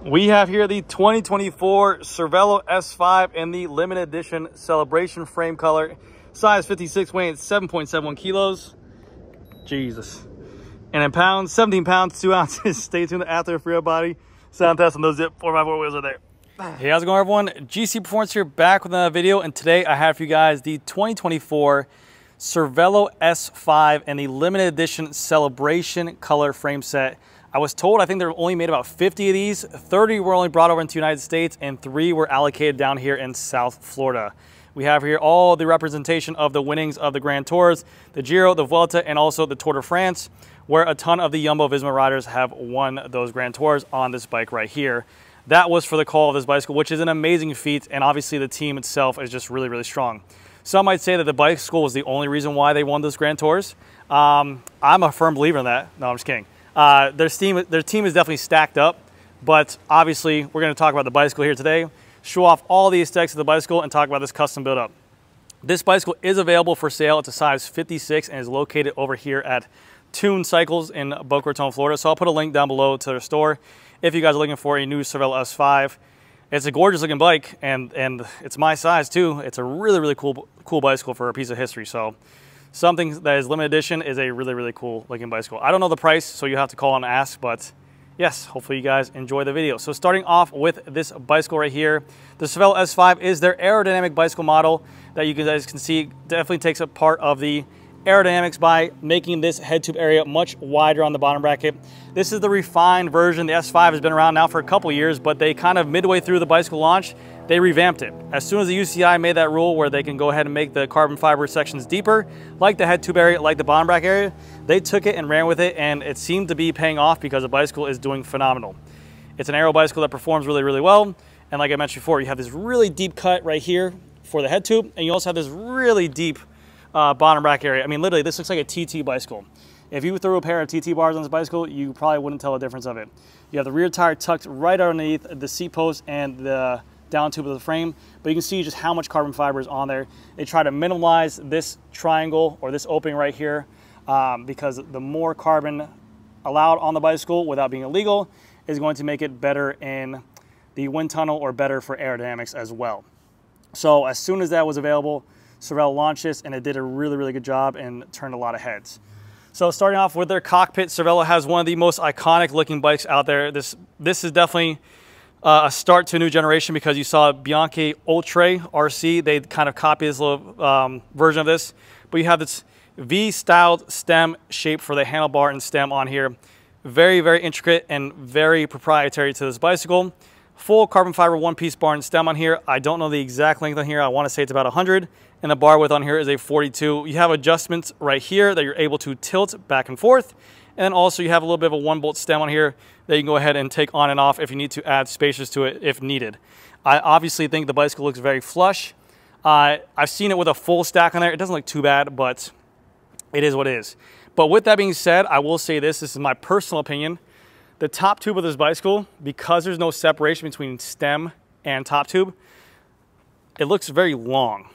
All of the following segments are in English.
We have here the 2024 Cervelo S5 in the limited edition celebration frame color, size 56, weighing 7.71 kilos. Jesus. And in pounds, 17 pounds, 2 ounces. Stay tuned after the real body sound test on those zip 4x4 wheels are there. Hey, how's it going, everyone? GC Performance here, back with another video, and today I have for you guys the 2024 Cervelo S5 and the limited edition celebration color frame set. I was told I think they only made about 50 of these. 30 were only brought over into the United States and 3 were allocated down here in South Florida. We have here all the representation of the winnings of the Grand Tours, the Giro, the Vuelta, and also the Tour de France, where a ton of the Jumbo Visma riders have won those Grand Tours on this bike right here. That was for the call of this bicycle, which is an amazing feat, and obviously the team itself is just really, really strong. Some might say that the bicycle was the only reason why they won those Grand Tours. I'm a firm believer in that. No, I'm just kidding. Their team is definitely stacked up, but obviously we're going to talk about the bicycle here today, show off all the aesthetics of the bicycle, and talk about this custom build up. This bicycle is available for sale. It's a size 56 and is located over here at Tune Cycles in Boca Raton, Florida. So I'll put a link down below to their store if you guys are looking for a new Cervelo S5. It's a gorgeous looking bike, and it's my size too. It's a really, really cool bicycle for a piece of history. So something that is limited edition is a really, really cool looking bicycle. I don't know the price, so you have to call and ask, but yes, hopefully you guys enjoy the video. So starting off with this bicycle right here, the Cervelo S5 is their aerodynamic bicycle model that you guys can see definitely takes a part of the aerodynamics by making this head tube area much wider on the bottom bracket. This is the refined version. The S5 has been around now for a couple years, but they kind of midway through the bicycle launch, they revamped it. As soon as the UCI made that rule where they can go ahead and make the carbon fiber sections deeper, like the head tube area, like the bottom bracket area, they took it and ran with it, and it seemed to be paying off because the bicycle is doing phenomenal. It's an aero bicycle that performs really, really well. And like I mentioned before, you have this really deep cut right here for the head tube, and you also have this really deep bottom bracket area. I mean, literally, this looks like a TT bicycle. If you threw a pair of TT bars on this bicycle, you probably wouldn't tell the difference of it. You have the rear tire tucked right underneath the seat post and the down tube of the frame, but you can see just how much carbon fiber is on there. They try to minimize this triangle or this opening right here because the more carbon allowed on the bicycle without being illegal is going to make it better in the wind tunnel or better for aerodynamics as well. So as soon as that was available, Cervelo launched this, and it did a really, really good job and turned a lot of heads. So starting off with their cockpit, Cervelo has one of the most iconic looking bikes out there. This is definitely a start to a new generation because you saw Bianchi Ultra RC. They kind of copied this little version of this, but you have this V-styled stem shape for the handlebar and stem on here. Very, very intricate and very proprietary to this bicycle. Full carbon fiber one-piece bar and stem on here. I don't know the exact length on here. I want to say it's about 100. And the bar width on here is a 42. You have adjustments right here that you're able to tilt back and forth. And then also you have a little bit of a 1-bolt stem on here that you can go ahead and take on and off if you need to add spacers to it if needed. I obviously think the bicycle looks very flush. I've seen it with a full stack on there. It doesn't look too bad, but it is what it is. But with that being said, I will say this is my personal opinion. The top tube of this bicycle, because there's no separation between stem and top tube, it looks very long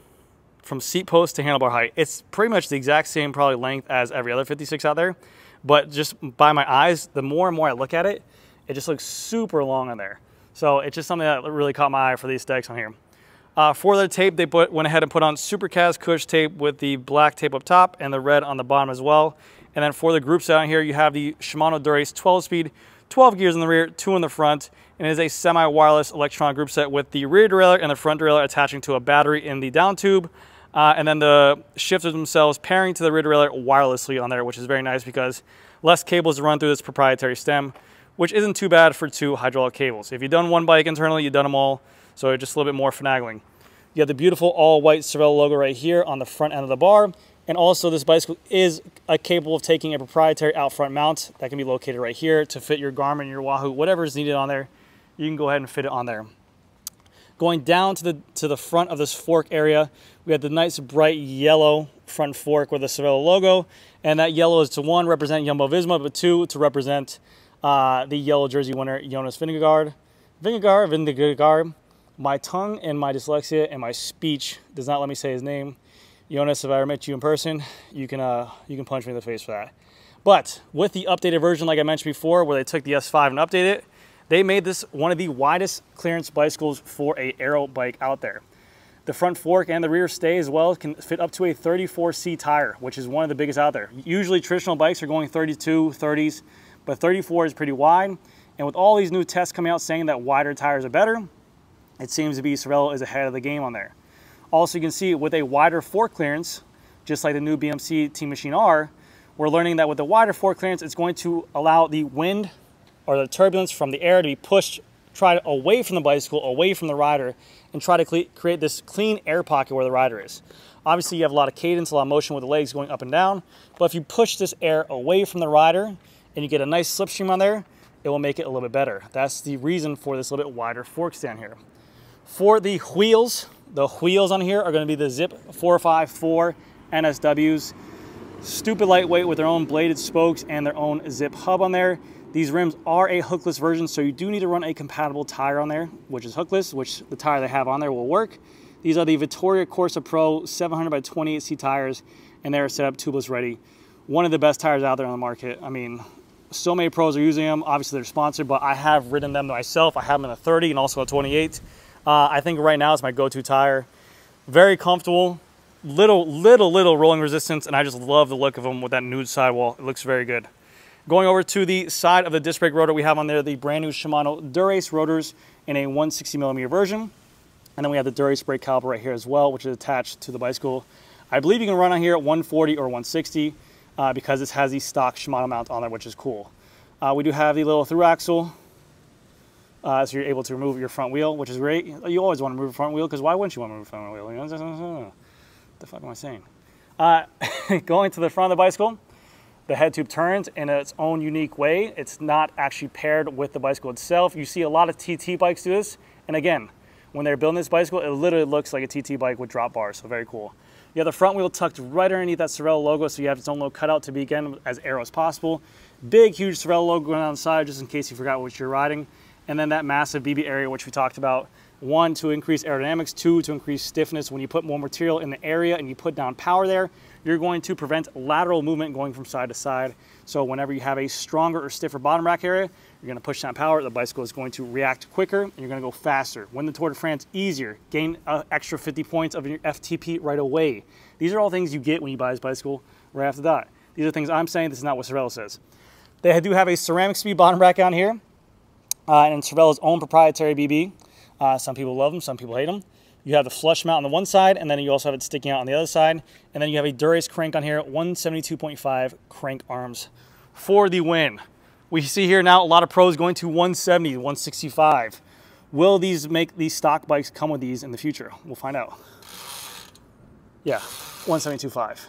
from seat post to handlebar height. It's pretty much the exact same probably length as every other 56 out there, but just by my eyes, the more and more I look at it, it just looks super long on there. So it's just something that really caught my eye for these stacks on here. For the tape, they went ahead and put on Supercast Cush tape with the black tape up top and the red on the bottom as well. And then for the group set on here, you have the Shimano Dura-Ace 12-speed, 12 gears in the rear, 2 in the front, and it is a semi-wireless electronic group set with the rear derailleur and the front derailleur attaching to a battery in the down tube. And then the shifters themselves pairing to the rear derailleur wirelessly on there, which is very nice because less cables to run through this proprietary stem, which isn't too bad for 2 hydraulic cables. If you've done one bike internally, you've done them all, so it's just a little bit more finagling. You have the beautiful all-white Cervelo logo right here on the front end of the bar, and also this bicycle is capable of taking a proprietary out front mount that can be located right here to fit your Garmin, your Wahoo, whatever is needed on there. You can go ahead and fit it on there. Going down to the front of this fork area, we have the nice bright yellow front fork with the Cervelo logo, and that yellow is to 1, represent Jumbo Visma, but 2, to represent the yellow jersey winner, Jonas Vingegaard. Vingegaard. My tongue and my dyslexia and my speech does not let me say his name. Jonas, if I ever met you in person, you can punch me in the face for that. But with the updated version, like I mentioned before, where they took the S5 and updated it, They made this one of the widest clearance bicycles for a aero bike out there. The front fork and the rear stay as well can fit up to a 34C tire, which is one of the biggest out there. Usually traditional bikes are going 32, 30s, but 34 is pretty wide. And with all these new tests coming out saying that wider tires are better, it seems to be Cervelo is ahead of the game on there. Also, you can see with a wider fork clearance, just like the new BMC Team Machine R, we're learning that with the wider fork clearance, it's going to allow the wind or the turbulence from the air to be pushed, try away from the bicycle, away from the rider, and try to create this clean air pocket where the rider is. Obviously, you have a lot of cadence, a lot of motion with the legs going up and down, but if you push this air away from the rider and you get a nice slipstream on there, it will make it a little bit better. That's the reason for this little bit wider fork stand here. For the wheels on here are going to be the Zip 454 NSWs. Stupid lightweight with their own bladed spokes and their own zip hub on there. These rims are a hookless version, so you do need to run a compatible tire on there, which is hookless, which the tire they have on there will work. These are the Vittoria Corsa Pro 700 by 28C tires, and they're set up tubeless ready. One of the best tires out there on the market. I mean, so many pros are using them. Obviously, they're sponsored, but I have ridden them myself. I have them in a 30 and also a 28. I think right now it's my go-to tire. Very comfortable, little rolling resistance, and I just love the look of them with that nude sidewall. It looks very good. Going over to the side of the disc brake rotor, we have on there the brand new Shimano Dura-Ace rotors in a 160mm version. And then we have the Dura-Ace brake caliper right here as well, which is attached to the bicycle. I believe you can run on here at 140 or 160 because this has the stock Shimano mount on there, which is cool. We do have the little through axle, so you're able to remove your front wheel, which is great. You always want to remove your front wheel, because why wouldn't you want to remove your front wheel? You know, what the fuck am I saying? Going to the front of the bicycle, the head tube turns in its own unique way. It's not actually paired with the bicycle itself. You see a lot of TT bikes do this. And again, when they're building this bicycle, it literally looks like a TT bike with drop bars, so very cool. You have the front wheel tucked right underneath that Cervelo logo, so you have its own little cutout to be, again, as aero as possible. Big, huge Cervelo logo going on the side, just in case you forgot what you're riding. And then that massive BB area, which we talked about. 1, to increase aerodynamics. 2, to increase stiffness. When you put more material in the area and you put down power there, you're going to prevent lateral movement going from side to side. So whenever you have a stronger or stiffer bottom rack area, you're going to push down power, the bicycle is going to react quicker, and you're going to go faster. Win the Tour de France easier, gain an extra 50 points of your FTP right away. These are all things you get when you buy this bicycle right after that. These are things I'm saying, this is not what Cervelo says. They do have a ceramic speed bottom rack on here, and Cervelo's own proprietary BB. Some people love them, some people hate them. You have the flush mount on the one side, and then you also have it sticking out on the other side. And then you have a Dura-Ace crank on here, 172.5 crank arms for the win. We see here now a lot of pros going to 170, 165. Will these stock bikes come with these in the future? We'll find out. Yeah, 172.5.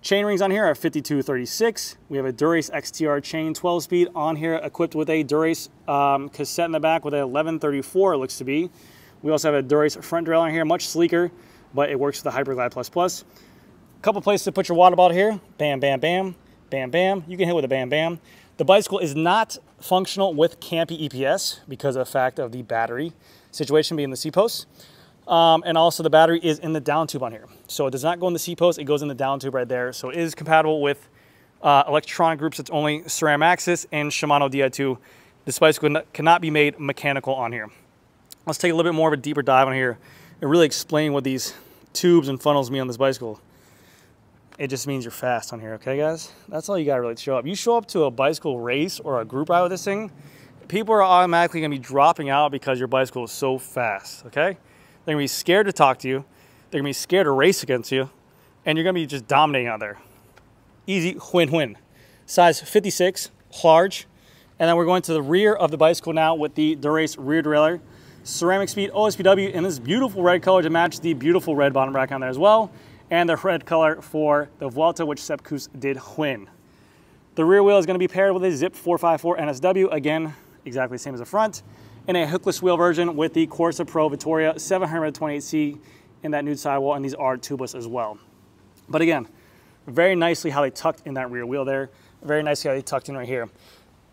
Chain rings on here are 5236. We have a Dura-Ace XTR chain 12-speed on here, equipped with a Dura-Ace cassette in the back with a 1134, it looks to be. We also have a Dura-Ace front derailleur on here, much sleeker, but it works with the Hyperglide Plus Plus. A couple places to put your water bottle here. Bam, bam, bam, bam, bam. You can hit with a bam, bam. The bicycle is not functional with Campy EPS because of the fact of the battery situation being the C-post. And also the battery is in the down tube on here. So it does not go in the C-post, it goes in the down tube right there. So it is compatible with electronic groups. It's only SRAM Axis and Shimano Di2. This bicycle cannot be made mechanical on here. Let's take a little bit more of a deeper dive on here and really explain what these tubes and funnels mean on this bicycle. It just means you're fast on here, okay guys? That's all you gotta really show up. You show up to a bicycle race or a group ride with this thing, people are automatically gonna be dropping out because your bicycle is so fast, okay? They're gonna be scared to talk to you, they're gonna be scared to race against you, and you're gonna be just dominating out there. Easy win-win. Size 56, large. And then we're going to the rear of the bicycle now with the Dura-Ace rear derailleur. Ceramic speed OSPW in this beautiful red color to match the beautiful red bottom rack on there as well. And the red color for the Vuelta, which Sepp Kuss did win. The rear wheel is going to be paired with a Zip 454 NSW. Again, exactly the same as the front. And a hookless wheel version with the Corsa Pro Vittoria 728C in that nude sidewall. And these are tubeless as well. But again, very nicely how they tucked in that rear wheel there. Very nicely how they tucked in right here.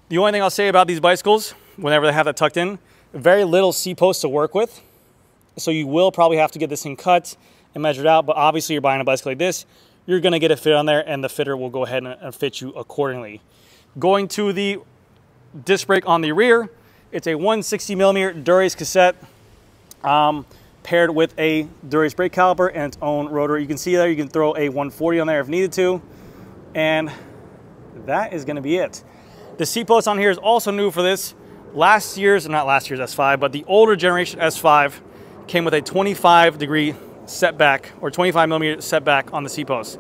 The only thing I'll say about these bicycles, whenever they have that tucked in, very little C-post to work with. So you will probably have to get this thing cut and measured out, but obviously you're buying a bicycle like this, you're gonna get a fit on there and the fitter will go ahead and fit you accordingly. Going to the disc brake on the rear, It's a 160mm Dura-Ace cassette paired with a Dura-Ace brake caliper and its own rotor. You can see there, you can throw a 140 on there if needed to. And that is going to be it. The seat post on here is also new for this. Not last year's S5, but the older generation S5 came with a 25-degree setback or 25mm setback on the seat post.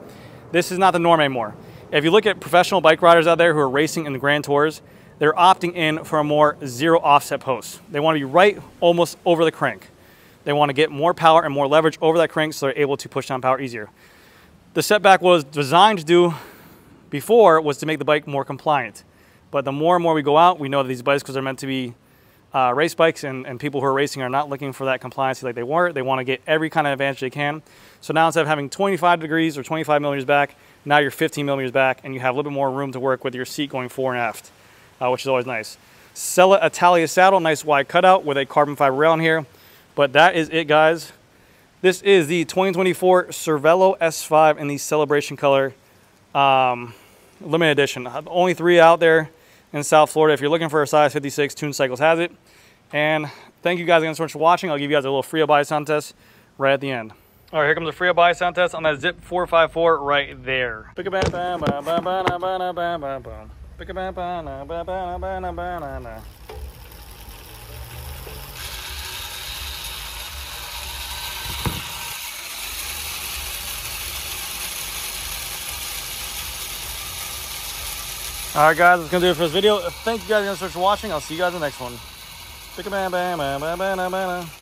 This is not the norm anymore. If you look at professional bike riders out there who are racing in the Grand Tours, they're opting in for a more zero offset post. They want to be right almost over the crank. They want to get more power and more leverage over that crank so they're able to push down power easier. The setback was designed to do before was to make the bike more compliant. But the more and more we go out, we know that these bicycles are meant to be race bikes, and people who are racing are not looking for that compliancy like they were. They want to get every kind of advantage they can. So now instead of having 25 degrees or 25 millimeters back, now you're 15 millimeters back, and you have a little bit more room to work with your seat going fore and aft, which is always nice. Sella Italia saddle, nice wide cutout with a carbon fiber rail in here. But that is it, guys. This is the 2024 Cervelo S5 in the Celebration color limited edition. Only 3 out there in South Florida. If you're looking for a size 56, Tune Cycles has it. And thank you guys again so much for watching. I'll give you guys a little free buy sound test right at the end. All right, here comes the free buy sound test on that Zip 454 right there. All right, guys, that's going to do it for this video. Thank you guys again so much for watching. I'll see you guys in the next one.